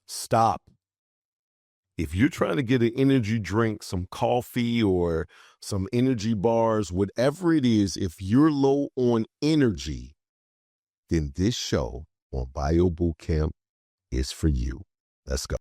stop. If you're trying to get an energy drink, some coffee or some energy bars, whatever it is, if you're low on energy, then this show on Bio Bootcamp is for you. Let's go.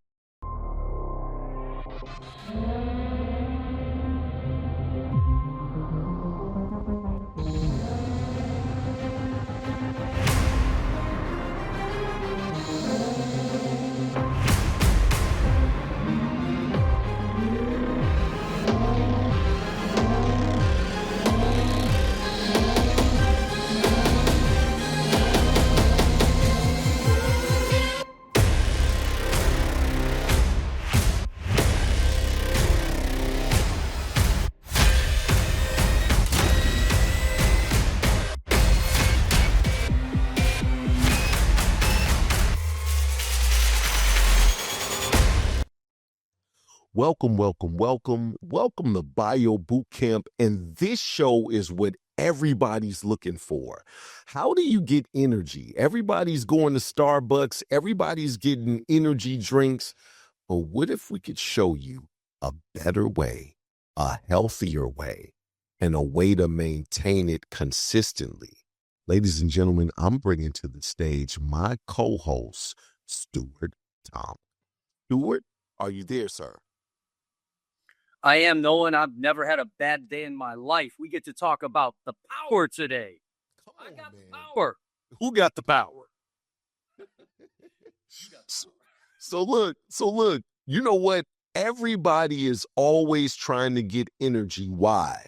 Welcome to Bio Bootcamp, and this show is what everybody's looking for. How do you get energy? Everybody's going to Starbucks, everybody's getting energy drinks, but what if we could show you a better way, a healthier way, and a way to maintain it consistently? Ladies and gentlemen, I'm bringing to the stage my co-host, Stuart Tomc. Stuart, are you there, sir? I am, Nolen. I've never had a bad day in my life. We get to talk about the power today. I got the power. Who got the power? So look, you know what? Everybody is always trying to get energy. Why?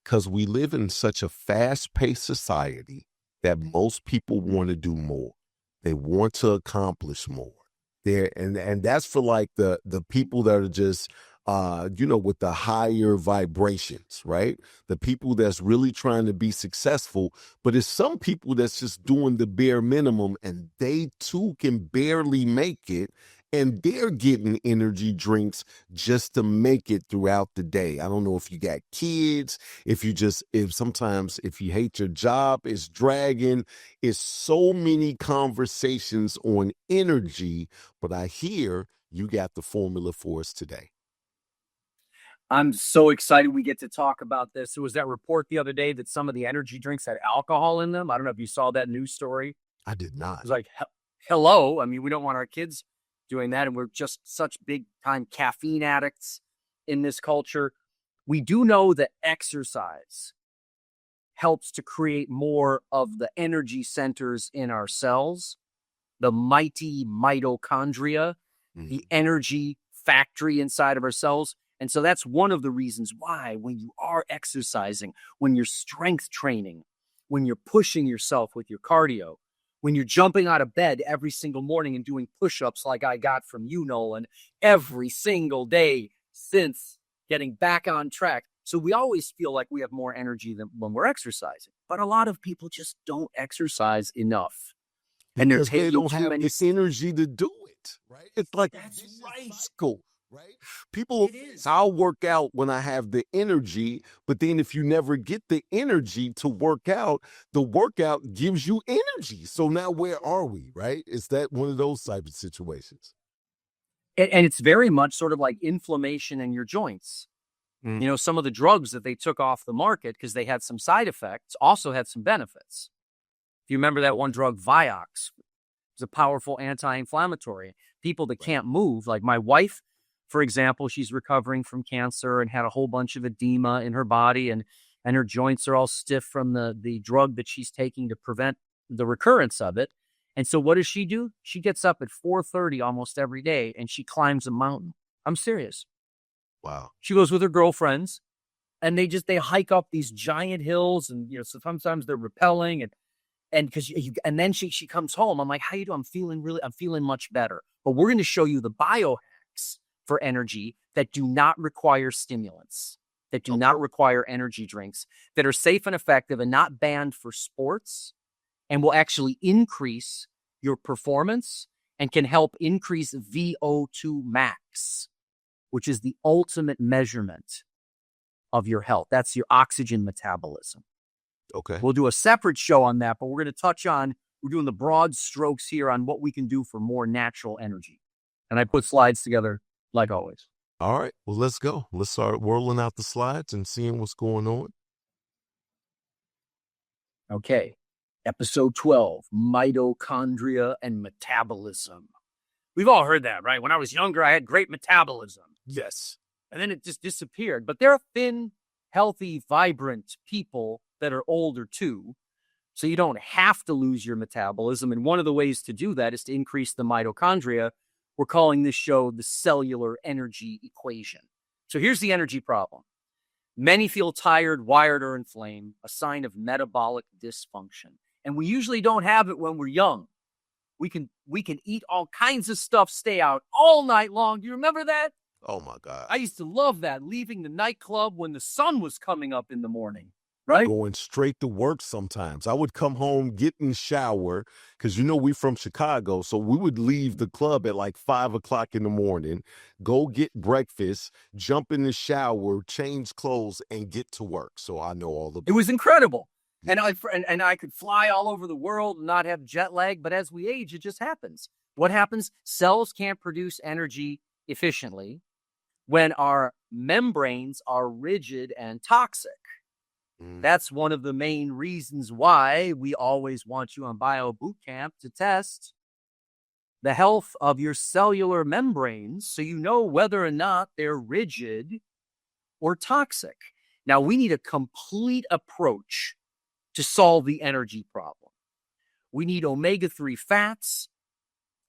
Because we live in such a fast-paced society that most people want to do more. They want to accomplish more. And that's for like the people that are just with the higher vibrations, right? The people that's really trying to be successful, but it's some people that's just doing the bare minimum and they too can barely make it. And they're getting energy drinks just to make it throughout the day. I don't know if you got kids, if sometimes you hate your job, it's dragging. It's so many conversations on energy, but I hear you got the formula for us today. I'm so excited we get to talk about this. There was that report the other day that some of the energy drinks had alcohol in them. I don't know if you saw that news story. I did not. It was like, hello. I mean, we don't want our kids doing that. And we're just such big time caffeine addicts in this culture. We do know that exercise helps to create more of the energy centers in our cells, the mighty mitochondria, the energy factory inside of our cells. And so that's one of the reasons why when you are exercising, when you're strength training, when you're pushing yourself with your cardio, when you're jumping out of bed every single morning and doing push-ups like I got from you, Nolen, every single day since getting back on track. So we always feel like we have more energy than when we're exercising. But a lot of people just don't exercise enough. And they don't have the energy to do it, right? It's like that's right. School. Right? People, I'll work out when I have the energy, but then if you never get the energy to work out, the workout gives you energy. So now where are we, right? Is that one of those type of situations? And it's very much sort of like inflammation in your joints. You know, some of the drugs that they took off the market because they had some side effects also had some benefits. If you remember that one drug, Vioxx, it's a powerful anti-inflammatory. People that can't move, like my wife, for example, she's recovering from cancer and had a whole bunch of edema in her body and her joints are all stiff from the drug that she's taking to prevent the recurrence of it. And so what does she do? She gets up at 4:30 almost every day and she climbs a mountain. I'm serious. Wow. She goes with her girlfriends and they hike up these giant hills and, you know, so sometimes they're rappelling and then she comes home. I'm like, how you doing? I'm feeling much better. But we're going to show you the biohacks for energy that do not require stimulants, that do not require energy drinks, that are safe and effective and not banned for sports and will actually increase your performance and can help increase VO2 max, which is the ultimate measurement of your health. That's your oxygen metabolism. Okay. We'll do a separate show on that, but we're going to touch on, we're doing the broad strokes here on what we can do for more natural energy. And I put slides together like always. All right. Well, let's go. Let's start rolling out the slides and seeing what's going on. Okay. Episode 12, mitochondria and metabolism. We've all heard that, right? When I was younger, I had great metabolism. Yes. And then it just disappeared. But there are thin, healthy, vibrant people that are older too. So you don't have to lose your metabolism. And one of the ways to do that is to increase the mitochondria. We're calling this show the Cellular Energy Equation. So here's the energy problem. Many feel tired, wired, or inflamed, a sign of metabolic dysfunction. And we usually don't have it when we're young. We can eat all kinds of stuff, stay out all night long. Do you remember that? Oh, my God. I used to love that, leaving the nightclub when the sun was coming up in the morning. Right? Going straight to work sometimes. I would come home, get in the shower, because we from Chicago, so we would leave the club at like 5 o'clock in the morning, go get breakfast, jump in the shower, change clothes, and get to work. So I know all the. It was incredible. And I could fly all over the world and not have jet lag, but as we age, it just happens. What happens? Cells can't produce energy efficiently when our membranes are rigid and toxic. That's one of the main reasons why we always want you on Bio Bootcamp to test the health of your cellular membranes so you know whether or not they're rigid or toxic. Now, we need a complete approach to solve the energy problem. We need omega-3 fats,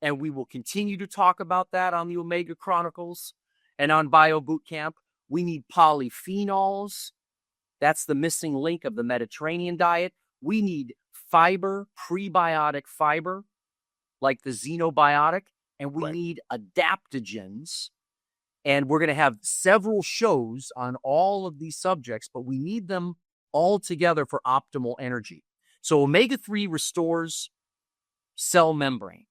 and we will continue to talk about that on the Omega Chronicles and on Bio Bootcamp. We need polyphenols. That's the missing link of the Mediterranean diet. We need fiber, prebiotic fiber, like the Xenobiotic, and we need adaptogens. And we're going to have several shows on all of these subjects, but we need them all together for optimal energy. So omega-3 restores cell membrane.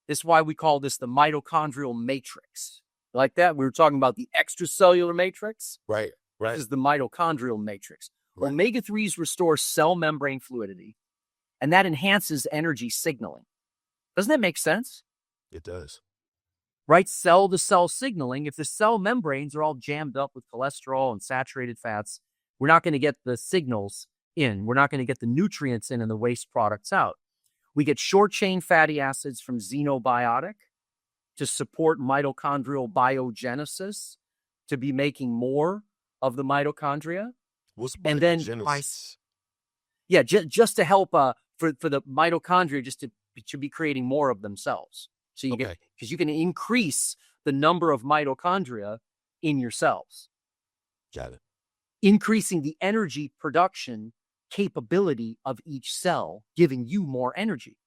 This is why we call this the mitochondrial matrix. Like that? We were talking about the extracellular matrix. Right. This is the mitochondrial matrix. Right. Omega-3s restore cell membrane fluidity, and that enhances energy signaling. Doesn't that make sense? It does. Right? Cell-to-cell signaling. If the cell membranes are all jammed up with cholesterol and saturated fats, we're not going to get the signals in. We're not going to get the nutrients in and the waste products out. We get short-chain fatty acids from Xenobiotic to support mitochondrial biogenesis, to be making more of the mitochondria. What's and then just to help for the mitochondria just to be creating more of themselves. So you get, because you can increase the number of mitochondria in your cells. Got it. Increasing the energy production capability of each cell, giving you more energy.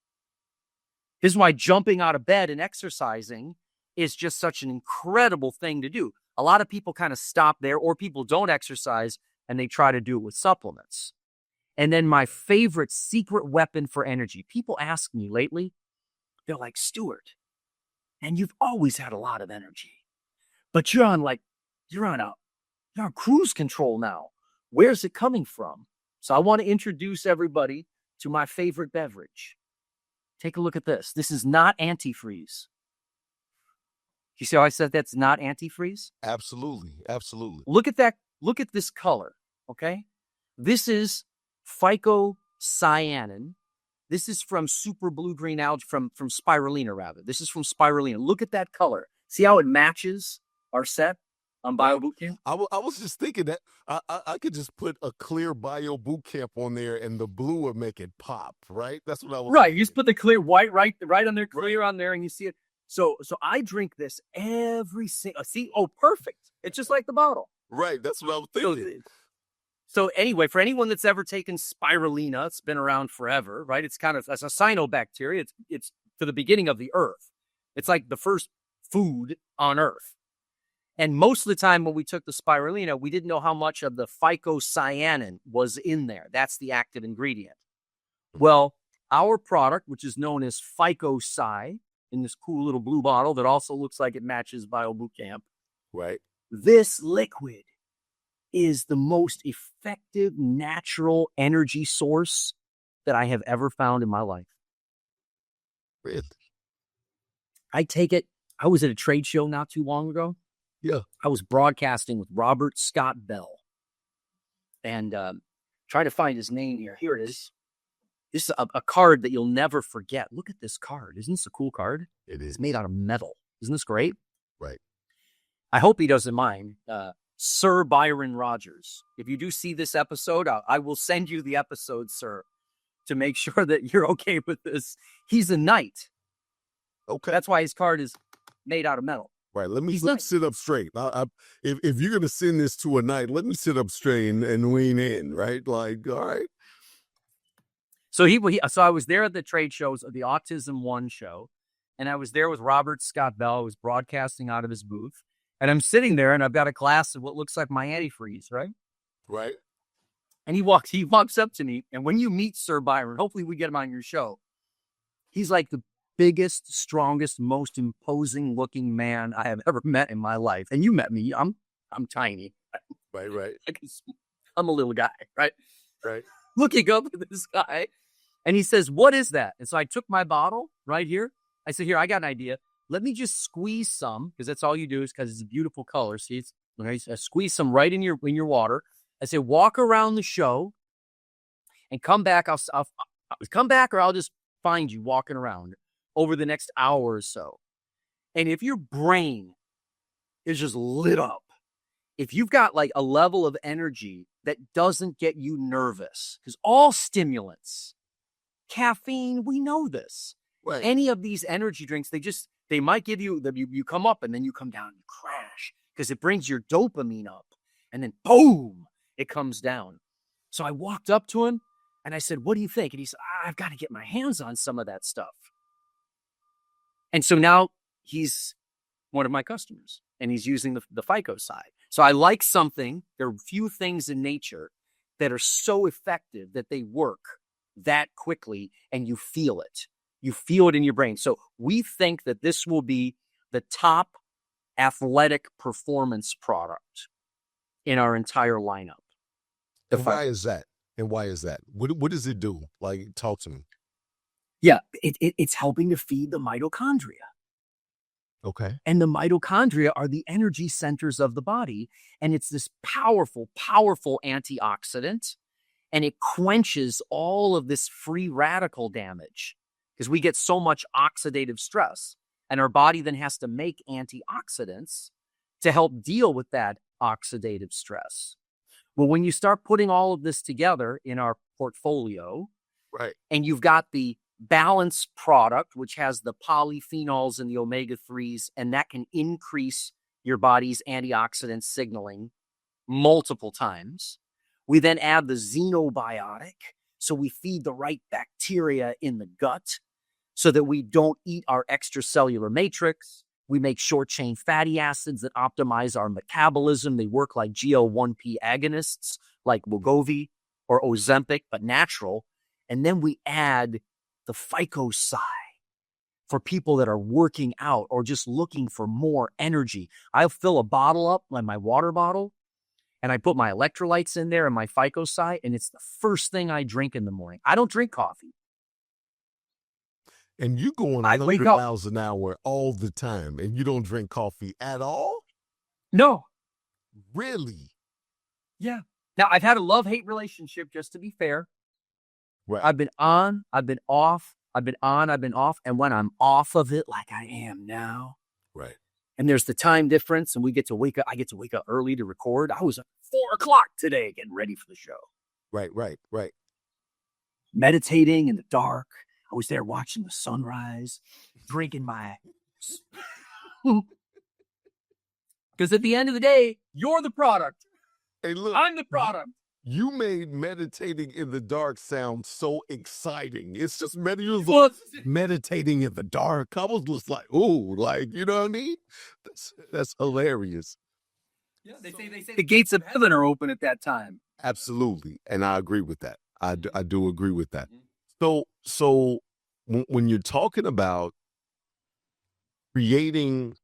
This is why jumping out of bed and exercising is just such an incredible thing to do. A lot of people kind of stop there, or people don't exercise and they try to do it with supplements. And then my favorite secret weapon for energy. People ask me lately, they're like, Stuart, and you've always had a lot of energy, but you're on cruise control now. Where's it coming from? So I want to introduce everybody to my favorite beverage. Take a look at this. This is not antifreeze. You see how I said that's not antifreeze? Absolutely. Absolutely. Look at that. Look at this color. Okay. This is Phycocyanin. This is from super blue-green algae, from spirulina, rather. This is from spirulina. Look at that color. See how it matches our set on Bio Bootcamp? I was just thinking that I could just put a clear Bio Bootcamp on there and the blue would make it pop, right? That's what I was thinking. You just put the clear white right on there, clear on there, and you see it. So I drink this every single. See, perfect. It's just like the bottle. Right. That's what I was thinking. So anyway, for anyone that's ever taken spirulina, it's been around forever, right? It's kind of as a cyanobacteria. It's to the beginning of the earth. It's like the first food on earth. And most of the time when we took the spirulina, we didn't know how much of the phycocyanin was in there. That's the active ingredient. Well, our product, which is known as Phycocy, in this cool little blue bottle that also looks like it matches Bio Bootcamp. Right. This liquid is the most effective natural energy source that I have ever found in my life. Really? I take it I was at a trade show not too long ago. Yeah. I was broadcasting with Robert Scott Bell. And trying to find his name here. Here it is. This is a card that you'll never forget. Look at this card. Isn't this a cool card? It is. It's made out of metal. Isn't this great? Right. I hope he doesn't mind. Sir Byron Rogers. If you do see this episode, I will send you the episode, sir, to make sure that you're okay with this. He's a knight. Okay. That's why his card is made out of metal. Right. Let me sit up straight. If you're going to send this to a knight, let me sit up straight and lean in, right? Like, all right. So so I was there at the trade shows of the Autism One show, and I was there with Robert Scott Bell, who was broadcasting out of his booth. And I'm sitting there, and I've got a glass of what looks like my antifreeze, right? Right. And he walks up to me, and when you meet Sir Byron, hopefully we get him on your show, he's like the biggest, strongest, most imposing looking man I have ever met in my life. And you met me. I'm tiny. Right. I'm a little guy, right? Right. Looking up at this guy, and he says, "What is that?" And so I took my bottle right here. I said, "Here, I got an idea. Let me just squeeze some, because that's all you do, is because it's a beautiful color. See, it's okay. So I squeeze some right in your water." I said, "Walk around the show and come back. I'll come back, or I'll just find you walking around over the next hour or so. And if your brain is just lit up, if you've got like a level of energy that doesn't get you nervous, because all stimulants, caffeine, we know this. Right. Any of these energy drinks, they might give you, you come up and then you come down, you crash, because it brings your dopamine up, and then boom, it comes down." So I walked up to him and I said, "What do you think?" And he said, "I've got to get my hands on some of that stuff." And so now he's one of my customers, and he's using the Phycocyanin. So I like something. There are few things in nature that are so effective that they work that quickly, and you feel it. You feel it in your brain. So we think that this will be the top athletic performance product in our entire lineup. And why is that? What does it do? Like, talk to me. Yeah, it's helping to feed the mitochondria. Okay. And the mitochondria are the energy centers of the body. And it's this powerful, powerful antioxidant. And it quenches all of this free radical damage, because we get so much oxidative stress. And our body then has to make antioxidants to help deal with that oxidative stress. Well, when you start putting all of this together in our portfolio, right, and you've got the balanced product, which has the polyphenols and the omega-3s, and that can increase your body's antioxidant signaling multiple times. We then add the Xenobiotic, so we feed the right bacteria in the gut so that we don't eat our extracellular matrix. We make short-chain fatty acids that optimize our metabolism. They work like GL1P agonists, like Wegovy or Ozempic, but natural. And then we add the Phycocyanin for people that are working out or just looking for more energy. I'll fill a bottle up, like my water bottle, and I put my electrolytes in there and my Phycocyanin, and it's the first thing I drink in the morning. I don't drink coffee. And you going 100 miles an hour all the time, and you don't drink coffee at all? No. Really? Yeah. Now, I've had a love-hate relationship, just to be fair. Right. I've been on, I've been off, I've been on, I've been off. And when I'm off of it, like I am now, right, and there's the time difference, and I get to wake up early to record. I was at 4:00 today getting ready for the show. Right. Meditating in the dark. I was there watching the sunrise, drinking my... Because at the end of the day, you're the product. Hey, look, I'm the product. You made meditating in the dark sound so exciting. It's just meditating in the dark. I was just like, ooh, like, you know what I mean? That's hilarious. Yeah, they say the gates of heaven are open at that time. Absolutely, and I agree with that. I do agree with that. So when you're talking about creating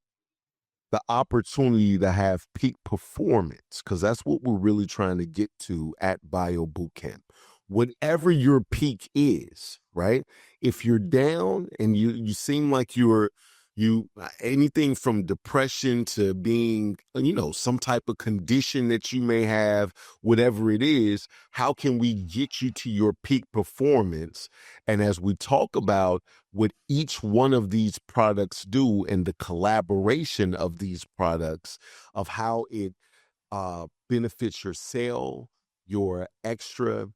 the opportunity to have peak performance, because that's what we're really trying to get to at Bio Bootcamp. Whatever your peak is, right? If you're down and you seem like you're anything from depression to being, some type of condition that you may have, whatever it is, how can we get you to your peak performance? And as we talk about what each one of these products do and the collaboration of these products, of how it benefits your cell, your extra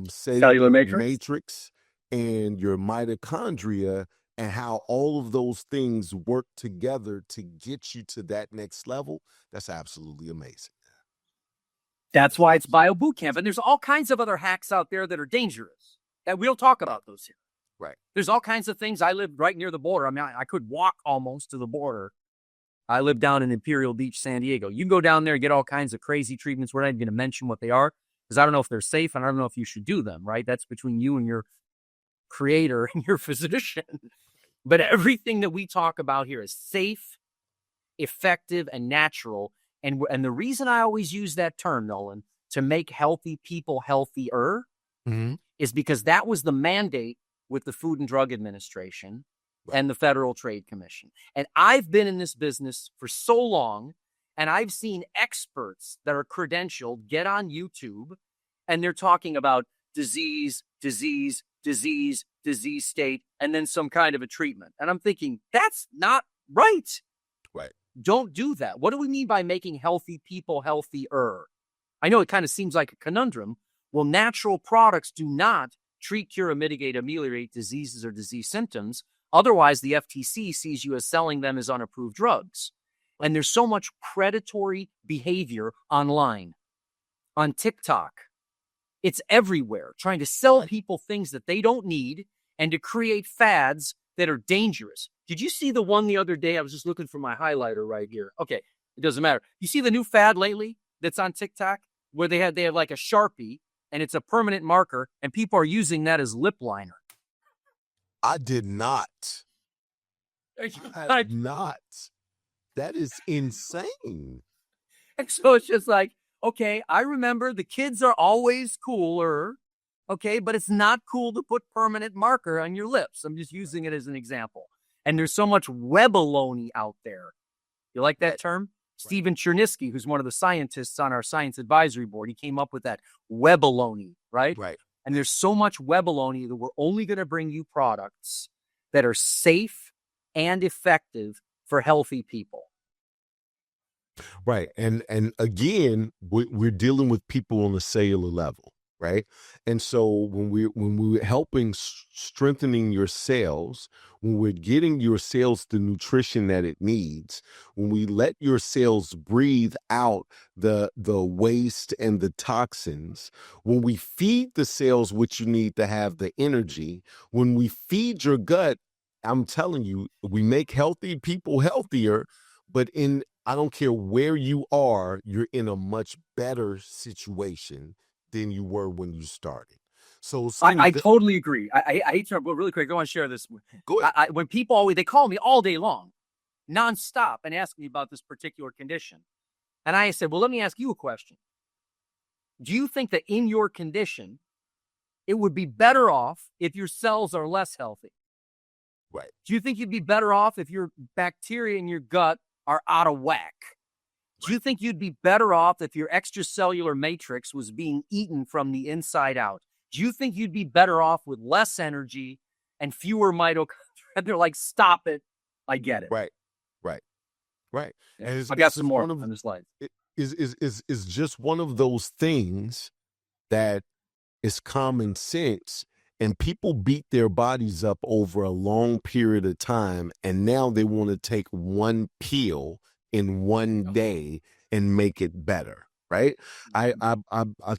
cellular matrix, and your mitochondria, and how all of those things work together to get you to that next level. That's absolutely amazing. That's why it's Bio Bootcamp. And there's all kinds of other hacks out there that are dangerous. And we'll talk about those here. Right. There's all kinds of things. I live right near the border. I mean, I could walk almost to the border. I live down in Imperial Beach, San Diego. You can go down there and get all kinds of crazy treatments. We're not even going to mention what they are because I don't know if they're safe and I don't know if you should do them, right? That's between you and your creator and your physician. But everything that we talk about here is safe, effective, and natural. And the reason I always use that term, Nolen, to make healthy people healthier, is because that was the mandate with the Food and Drug Administration and the Federal Trade Commission. And I've been in this business for so long, and I've seen experts that are credentialed get on YouTube, and they're talking about disease state, and then some kind of a treatment. And I'm thinking, that's not right. Right. Don't do that. What do we mean by making healthy people healthier? I know it kind of seems like a conundrum. Well, natural products do not treat, cure, mitigate, ameliorate diseases or disease symptoms. Otherwise, the FTC sees you as selling them as unapproved drugs. And there's so much predatory behavior online, on TikTok. It's everywhere, trying to sell people things that they don't need and to create fads that are dangerous. Did you see the one the other day? I was just looking for my highlighter right here. Okay, it doesn't matter. You see the new fad lately that's on TikTok where they have like a Sharpie and it's a permanent marker and people are using that as lip liner? I did not. I did not. That is insane. And so it's just like, okay, I remember the kids are always cooler, okay, but it's not cool to put permanent marker on your lips. I'm just using it as an example. And there's so much webaloney out there. You like that term? Right. Stephen Chernisky, who's one of the scientists on our science advisory board, he came up with that webaloney, right? Right. And there's so much webaloney that we're only going to bring you products that are safe and effective for healthy people. Right. And again, we're dealing with people on the cellular level, right? And so when we're helping strengthening your cells, when we're getting your cells the nutrition that it needs, when we let your cells breathe out the waste and the toxins, when we feed the cells what you need to have the energy, when we feed your gut, I'm telling you, we make healthy people healthier, but I don't care where you are, you're in a much better situation than you were when you started. So I totally agree. I hate to, but really quick, I want to share this. Go ahead. When people always, they call me all day long, nonstop, and ask me about this particular condition. And I said, well, let me ask you a question. Do you think that in your condition, it would be better off if your cells are less healthy? Right. Do you think you'd be better off if your bacteria in your gut are out of whack? Do you think you'd be better off if your extracellular matrix was being eaten from the inside out? Do you think you'd be better off with less energy and fewer mitochondria? They're like, stop it. I get it. Right. Yeah. And I got some more on the slide. It is just one of those things that is common sense. And people beat their bodies up over a long period of time. And now they want to take one pill in one day and make it better. Right. I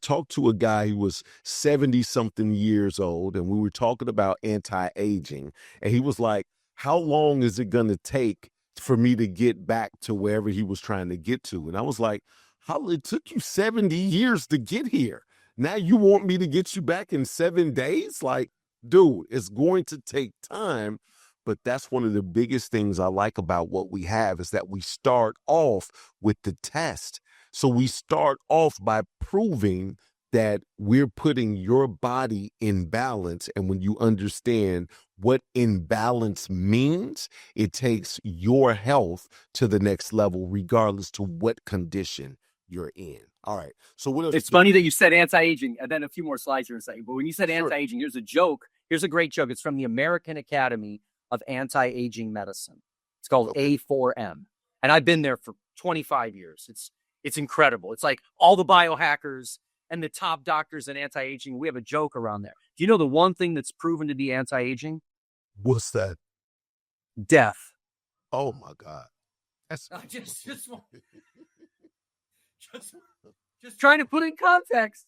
talked to a guy who was 70 something years old, and we were talking about anti-aging. And he was like, how long is it going to take for me to get back to wherever he was trying to get to? And I was like, it took you 70 years to get here. Now you want me to get you back in 7 days? Like, dude, it's going to take time. But that's one of the biggest things I like about what we have is that we start off with the test. So we start off by proving that we're putting your body in balance. And when you understand what imbalance means. It takes your health to the next level, regardless to what condition you're in. All right. So what else? It's funny that you said anti-aging, and then a few more slides here in a second. But when you said Sure. anti-aging, here's a joke. Here's a great joke. It's from the American Academy of Anti-Aging Medicine. It's called A4M. And I've been there for 25 years. It's incredible. It's like all the biohackers and the top doctors in anti-aging. We have a joke around there. Do you know the one thing that's proven to be anti-aging? What's that? Death. Oh my God. That's just trying to put in context.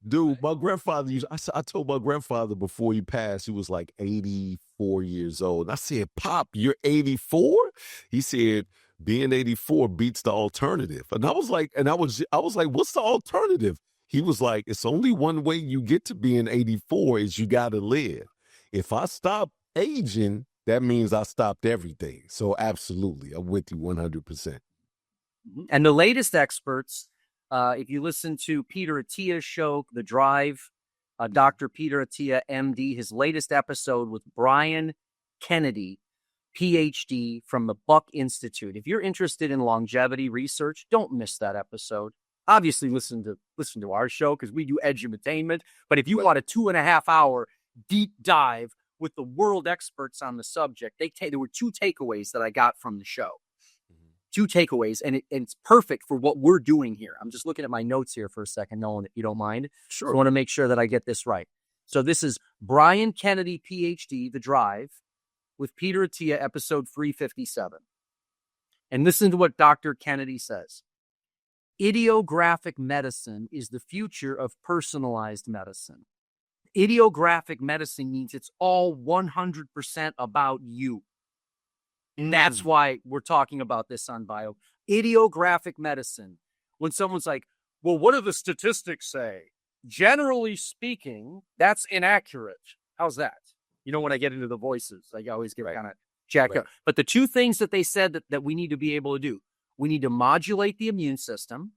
Dude, my grandfather I told my grandfather before he passed, he was like 84 years old. And I said, Pop, you're 84? He said, being 84 beats the alternative. And I was like, what's the alternative? He was like, it's only one way you get to being 84 is you got to live. If I stop aging, that means I stopped everything. So absolutely, I'm with you 100%. And the latest experts, if you listen to Peter Attia's show, The Drive, Dr. Peter Attia, MD, his latest episode with Brian Kennedy, PhD from the Buck Institute. If you're interested in longevity research, don't miss that episode. Obviously, listen to our show because we do edutainment. But if you want a 2.5-hour deep dive with the world experts on the subject, there were 2 takeaways that I got from the show. 2 takeaways, and it's perfect for what we're doing here. I'm just looking at my notes here for a second, Nolen, if you don't mind. Sure. So I want to make sure that I get this right. So this is Brian Kennedy, PhD, The Drive, with Peter Attia, episode 357. And listen to what Dr. Kennedy says. Idiographic medicine is the future of personalized medicine. Idiographic medicine means it's all 100% about you. And that's why we're talking about this on Bio. Idiographic medicine. When someone's like, well, what do the statistics say? Generally speaking, that's inaccurate. How's that? You know, when I get into the voices, I always get kind of jacked up. But the 2 things that they said that we need to be able to do, we need to modulate the immune system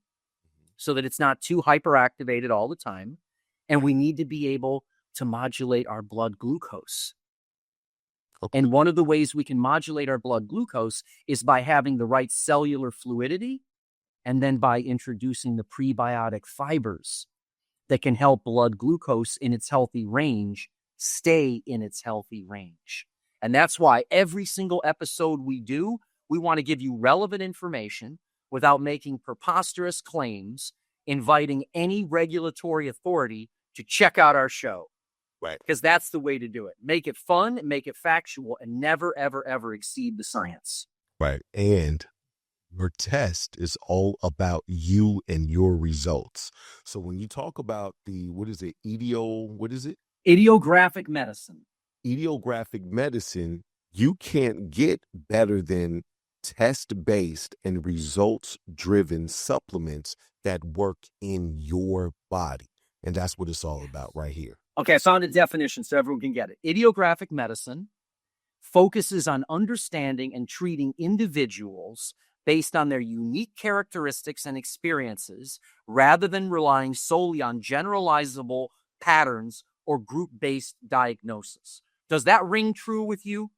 so that it's not too hyperactivated all the time. And we need to be able to modulate our blood glucose. And one of the ways we can modulate our blood glucose is by having the right cellular fluidity and then by introducing the prebiotic fibers that can help blood glucose in its healthy range stay in its healthy range. And that's why every single episode we do, we want to give you relevant information without making preposterous claims, inviting any regulatory authority to check out our show. Right. Because that's the way to do it. Make it fun, make it factual, and never, ever, ever exceed the science. Right. And your test is all about you and your results. So when you talk about Idiographic medicine. Idiographic medicine, you can't get better than test-based and results-driven supplements that work in your body. And that's what it's all about right here. Okay, I found a definition so everyone can get it. Idiographic medicine focuses on understanding and treating individuals based on their unique characteristics and experiences, rather than relying solely on generalizable patterns or group-based diagnosis. Does that ring true with you?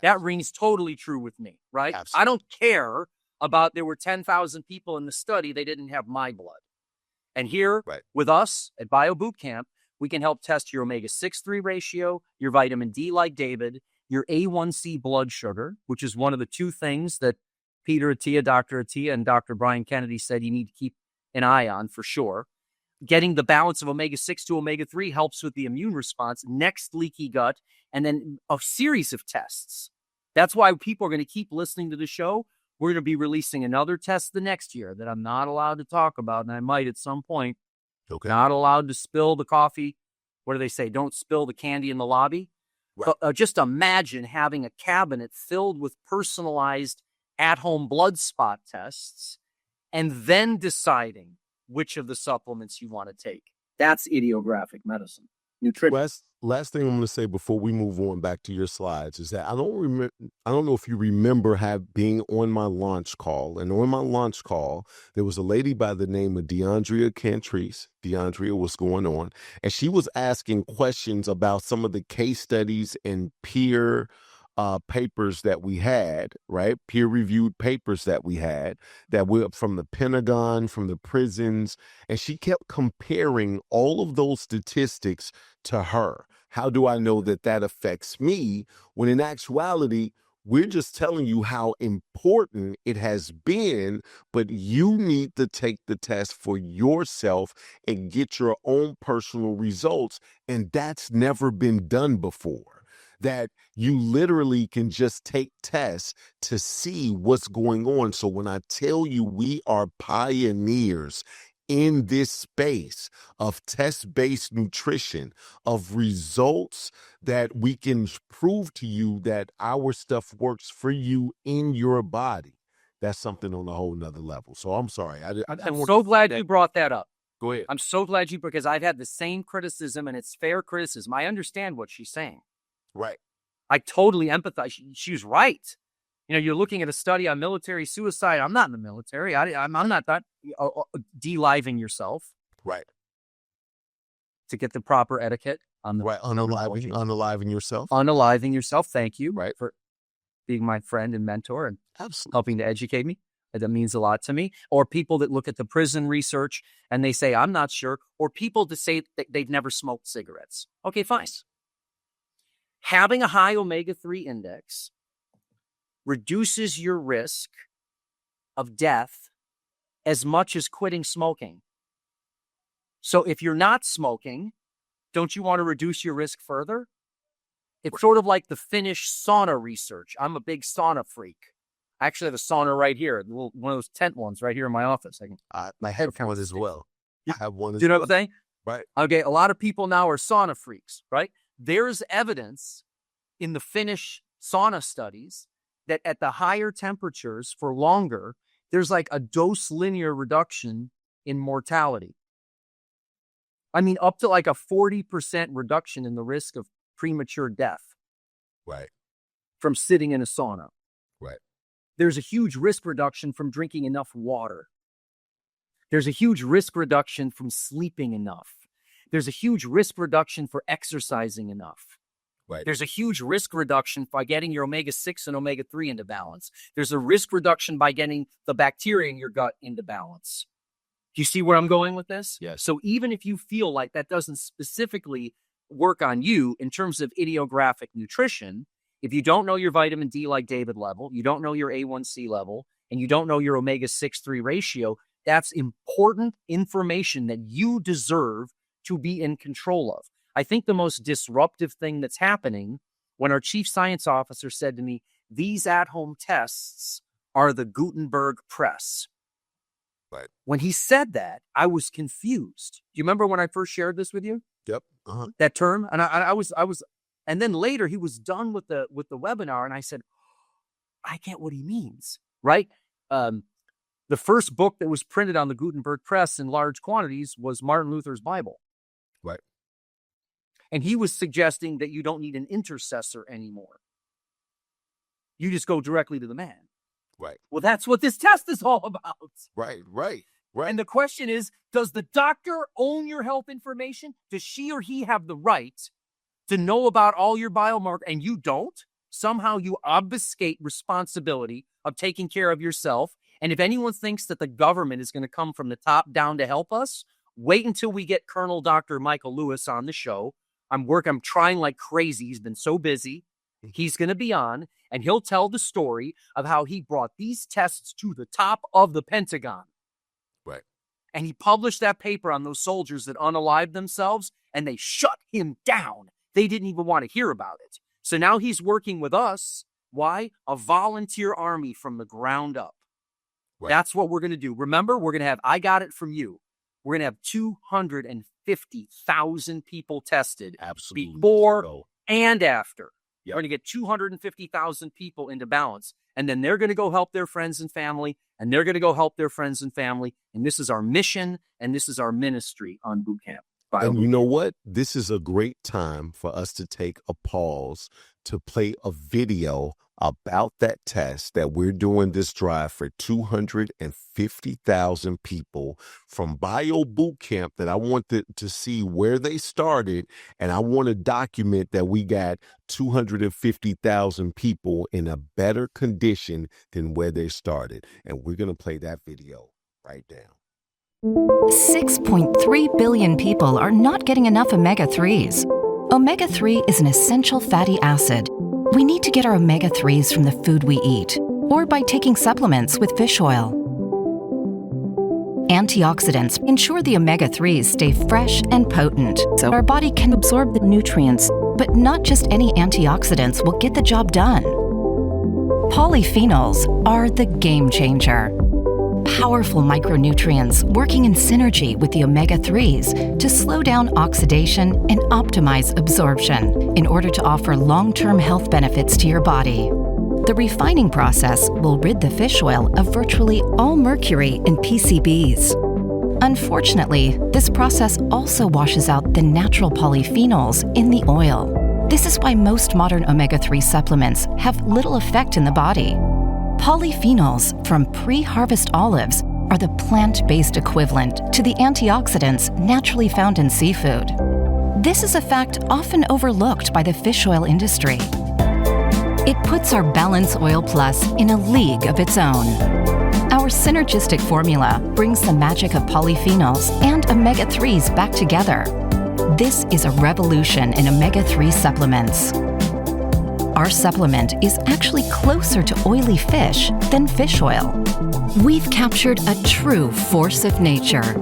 That rings totally true with me, right? Absolutely. I don't care about there were 10,000 people in the study, they didn't have my blood. And here with us at Bio Bootcamp, we can help test your omega-6-3 ratio, your vitamin D like David, your A1C blood sugar, which is one of the 2 things that Peter Attia, Dr. Attia, and Dr. Brian Kennedy said you need to keep an eye on for sure. Getting the balance of omega-6 to omega-3 helps with the immune response, next leaky gut, and then a series of tests. That's why people are going to keep listening to the show. We're going to be releasing another test the next year that I'm not allowed to talk about, and I might at some point. Okay. Not allowed to spill the coffee. What do they say? Don't spill the candy in the lobby. Right. But just imagine having a cabinet filled with personalized at-home blood spot tests and then deciding which of the supplements you want to take. That's idiographic medicine. nutrition. Last thing I'm going to say before we move on back to your slides is that I don't know if you remember being on my launch call, and on my launch call there was a lady by the name of DeAndrea Cantrice. DeAndrea, what's going on? And she was asking questions about some of the case studies and peer papers that we had, right? Peer-reviewed papers that we had that were from the Pentagon, from the prisons, and she kept comparing all of those statistics to her. How do I know that that affects me? When in actuality, we're just telling you how important it has been, but you need to take the test for yourself and get your own personal results. And that's never been done before. That you literally can just take tests to see what's going on. So when I tell you we are pioneers in this space of test-based nutrition, of results that we can prove to you that our stuff works for you in your body, that's something on a whole nother level. So I'm sorry. I'm so glad you brought that up. Go ahead. I'm so glad because I've had the same criticism, and it's fair criticism. I understand what she's saying. Right. I totally empathize. She's right. You know, you're looking at a study on military suicide. I'm not in the military. I'm not that de-living yourself. Right. To get the proper etiquette on the right. Unaliving yourself. Unaliving yourself. Thank you right. for being my friend and mentor and Absolutely. helping to educate me. That means a lot to me. Or people that look at the prison research and they say, I'm not sure. Or people that say that they've never smoked cigarettes. Okay, fine. Having a high omega-3 index reduces your risk of death as much as quitting smoking. So if you're not smoking, don't you want to reduce your risk further? It's sort of like the Finnish sauna research. I'm a big sauna freak. I actually have a sauna right here, one of those tent ones right here in my office. My head counts as well. I have one. Do you know what I'm saying? Right. Okay, a lot of people now are sauna freaks, right? There's evidence in the Finnish sauna studies that at the higher temperatures for longer, there's like a dose linear reduction in mortality. I mean, up to like a 40% reduction in the risk of premature death. Right. From sitting in a sauna. Right. There's a huge risk reduction from drinking enough water. There's a huge risk reduction from sleeping enough. There's a huge risk reduction for exercising enough. Right. There's a huge risk reduction by getting your omega-6 and omega-3 into balance. There's a risk reduction by getting the bacteria in your gut into balance. Do you see where I'm going with this? Yes. So even if you feel like that doesn't specifically work on you in terms of idiographic nutrition, if you don't know your vitamin D like David level, you don't know your A1C level, and you don't know your omega-6-3 ratio, that's important information that you deserve to be in control of. I think the most disruptive thing that's happening when our chief science officer said to me, these at-home tests are the Gutenberg press. Right. When he said that, I was confused. Do you remember when I first shared this with you? Yep. That term? And I was, and then later he was done with the webinar, and I said, I get what he means, right? The first book that was printed on the Gutenberg press in large quantities was Martin Luther's Bible. Right. And he was suggesting that you don't need an intercessor anymore. You just go directly to the man. Right. Well, that's what this test is all about. Right. And the question is, does the doctor own your health information? Does she or he have the right to know about all your biomarkers and you don't? Somehow you obfuscate responsibility of taking care of yourself. And if anyone thinks that the government is going to come from the top down to help us, wait until we get Colonel Dr. Michael Lewis on the show. I'm trying like crazy. He's been so busy. He's going to be on, and he'll tell the story of how he brought these tests to the top of the Pentagon. Right. And he published that paper on those soldiers that unalived themselves, and they shut him down. They didn't even want to hear about it. So now he's working with us. Why? A volunteer army from the ground up. Right. That's what we're going to do. Remember, we're going to have, I got it from you. We're going to have 250,000 people tested. Absolutely. Before and after. Yep. We're going to get 250,000 people into balance. And then they're going to go help their friends and family. And they're going to go help their friends and family. And this is our mission. And this is our ministry on Bootcamp. And you know what? This is a great time for us to take a pause to play a video about that test that we're doing this drive for 250,000 people from Bio Bootcamp that I want to see where they started. And I want to document that we got 250,000 people in a better condition than where they started. And we're going to play that video right now. 6.3 billion people are not getting enough omega-3s. Omega-3 is an essential fatty acid. We need to get our omega-3s from the food we eat, or by taking supplements with fish oil. Antioxidants ensure the omega-3s stay fresh and potent, so our body can absorb the nutrients, but not just any antioxidants will get the job done. Polyphenols are the game changer. Powerful micronutrients working in synergy with the omega-3s to slow down oxidation and optimize absorption in order to offer long-term health benefits to your body. The refining process will rid the fish oil of virtually all mercury and PCBs. Unfortunately, this process also washes out the natural polyphenols in the oil. This is why most modern omega-3 supplements have little effect in the body. Polyphenols from pre-harvest olives are the plant-based equivalent to the antioxidants naturally found in seafood. This is a fact often overlooked by the fish oil industry. It puts our Balance Oil Plus in a league of its own. Our synergistic formula brings the magic of polyphenols and omega-3s back together. This is a revolution in omega-3 supplements. Our supplement is actually closer to oily fish than fish oil. We've captured a true force of nature.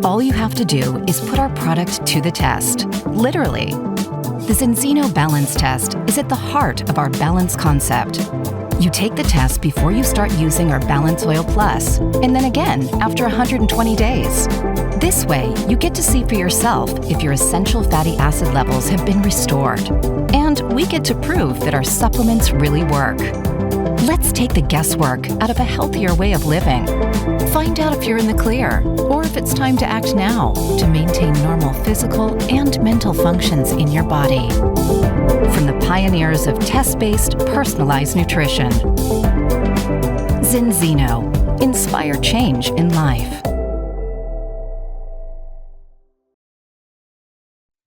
All you have to do is put our product to the test, literally. The Xeno Balance Test is at the heart of our balance concept. You take the test before you start using our Balance Oil Plus, and then again after 120 days. This way, you get to see for yourself if your essential fatty acid levels have been restored. And we get to prove that our supplements really work. Let's take the guesswork out of a healthier way of living. Find out if you're in the clear, or if it's time to act now to maintain normal physical and mental functions in your body. From the pioneers of test-based, personalized nutrition. Xeno. Inspire change in life.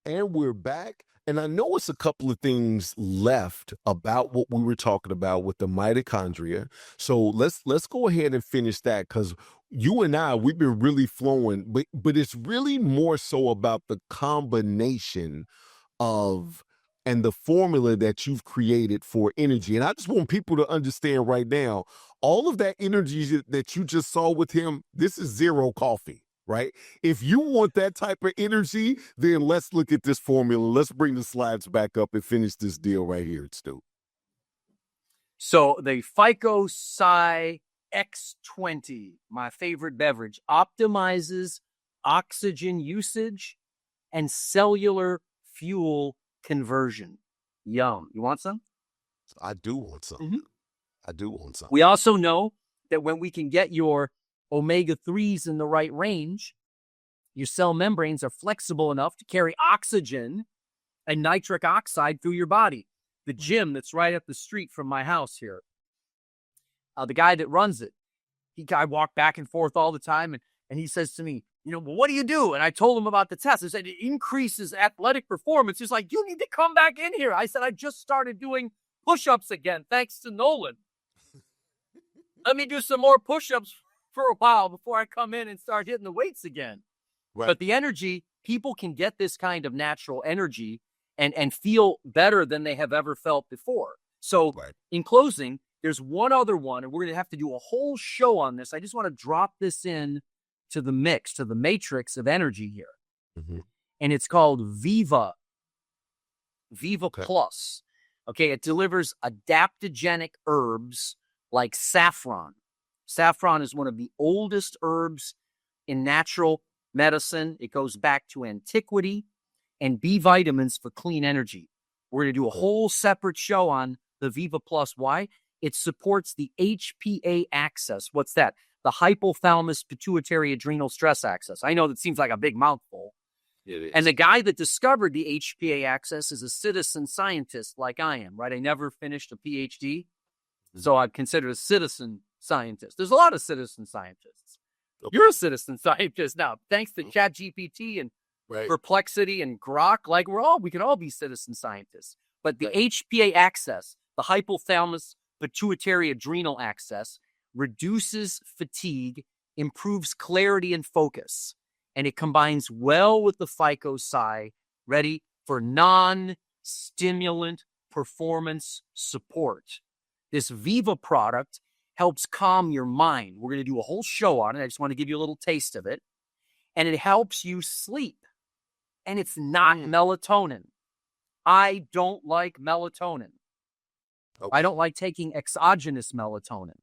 And we're back. And I know it's a couple of things left about what we were talking about with the mitochondria. So let's go ahead and finish that, because you and I, we've been really flowing, but it's really more so about the combination of and the formula that you've created for energy. And I just want people to understand right now, all of that energy that you just saw with him, this is zero coffee. Right? If you want that type of energy, then let's look at this formula. Let's bring the slides back up and finish this deal right here, Stu. So the Phycocyanin X20, my favorite beverage, optimizes oxygen usage and cellular fuel conversion. Yum. You want some? I do want some. Mm-hmm. I do want some. We also know that when we can get your omega-3s in the right range, your cell membranes are flexible enough to carry oxygen and nitric oxide through your body. The gym that's right up the street from my house here, the guy that runs it, I walk back and forth all the time, and he says to me, well, what do you do? And I told him about the test. I said, it increases athletic performance. He's like, you need to come back in here. I said, I just started doing push-ups again, thanks to Nolen. Let me do some more push-ups for a while before I come in and start hitting the weights again. Right. But the energy, people can get this kind of natural energy and feel better than they have ever felt before. So in closing, there's one other one, and we're going to have to do a whole show on this. I just want to drop this in to the mix, to the matrix of energy here. Mm-hmm. And it's called Viva. Viva Plus. Okay, it delivers adaptogenic herbs like saffron. Saffron is one of the oldest herbs in natural medicine. It goes back to antiquity, and B vitamins for clean energy. We're going to do a whole separate show on the Viva Plus. Why? It supports the HPA axis. What's that? The hypothalamus pituitary adrenal stress axis. I know that seems like a big mouthful, It is. And the guy that discovered the HPA axis is a citizen scientist like I am, right? I never finished a PhD, so I'm considered a citizen scientist. There's a lot of citizen scientists. Okay. You're a citizen scientist now, thanks to ChatGPT and Perplexity and Grok. Like we can all be citizen scientists. But the HPA axis, the hypothalamus pituitary adrenal axis, reduces fatigue, improves clarity and focus, and it combines well with the Phycocyanin, ready for non-stimulant performance support. This Viva product helps calm your mind. We're going to do a whole show on it. I just want to give you a little taste of it. And it helps you sleep. And it's not melatonin. I don't like melatonin. Okay. I don't like taking exogenous melatonin.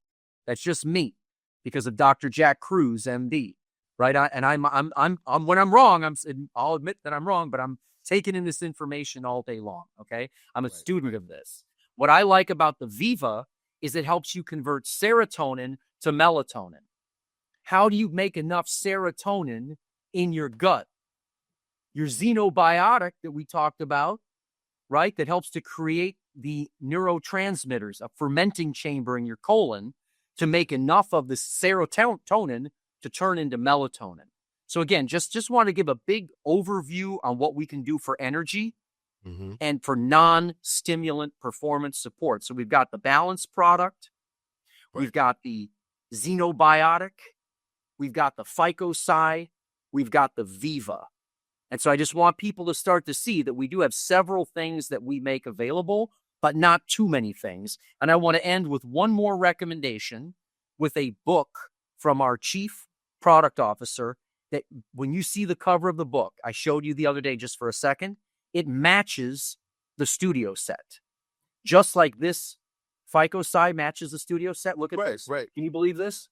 That's just me, because of Dr. Jack Cruz, MD, right? I'm when I'm wrong, I'll admit that I'm wrong, but I'm taking in this information all day long. Okay, I'm a student of this. What I like about the Viva is it helps you convert serotonin to melatonin. How do you make enough serotonin in your gut? Your Xenobiotic that we talked about, right? That helps to create the neurotransmitters, a fermenting chamber in your colon, to make enough of the serotonin to turn into melatonin. So again, just want to give a big overview on what we can do for energy and for non-stimulant performance support. So we've got the Balance product, we've got the Xenobiotic, we've got the Phycocyanin, we've got the Viva. And so I just want people to start to see that we do have several things that we make available, but not too many things. And I want to end with one more recommendation with a book from our chief product officer that when you see the cover of the book, I showed you the other day just for a second, it matches the studio set. Just like this Phycocyanin matches the studio set. Look at this. Right. Can you believe this?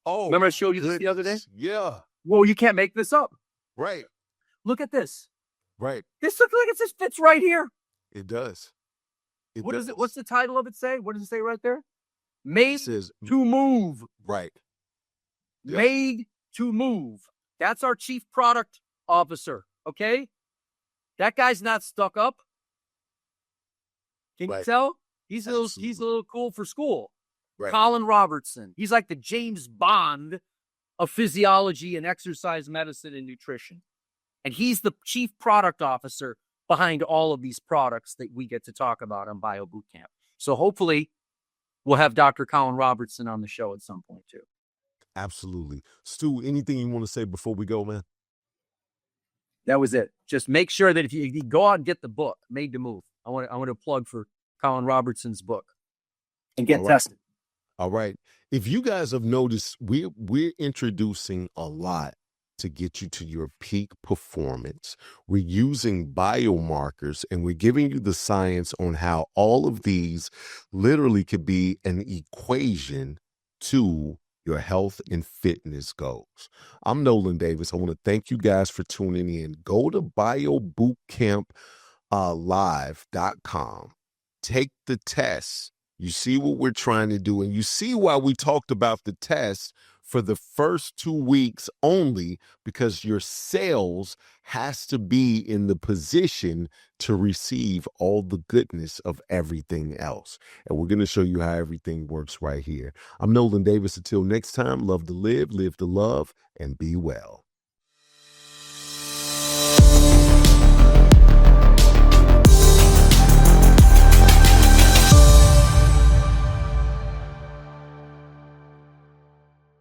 Oh, remember I showed you this the other day? Yeah. Well, you can't make this up. Right. Look at this. Right. This looks like it just fits right here. It does. What does it? What's the title of it say? What does it say right there? Made says, to move. Right. Yep. Made to move. That's our chief product officer. Okay. That guy's not stuck up. Can you tell? He's a little cool for school. Right. Colin Robertson. He's like the James Bond of physiology and exercise medicine and nutrition. And he's the chief product officer behind all of these products that we get to talk about on Bio Bootcamp. So hopefully we'll have Dr. Colin Robertson on the show at some point too. Absolutely. Stu, anything you want to say before we go, man? That was it. Just make sure that if you go out and get the book, Made to Move. I want to plug for Colin Robertson's book and get tested. All right. If you guys have noticed, we're introducing a lot to get you to your peak performance. We're using biomarkers and we're giving you the science on how all of these literally could be an equation to your health and fitness goals. I'm Nolen Davis. I want to thank you guys for tuning in. Go to biobootcamplive.com. Take the test. You see what we're trying to do, and you see why we talked about the test for the first 2 weeks only, because your cells has to be in the position to receive all the goodness of everything else. And we're going to show you how everything works right here. I'm Nolen Davis. Until next time, love to live to love, and be well.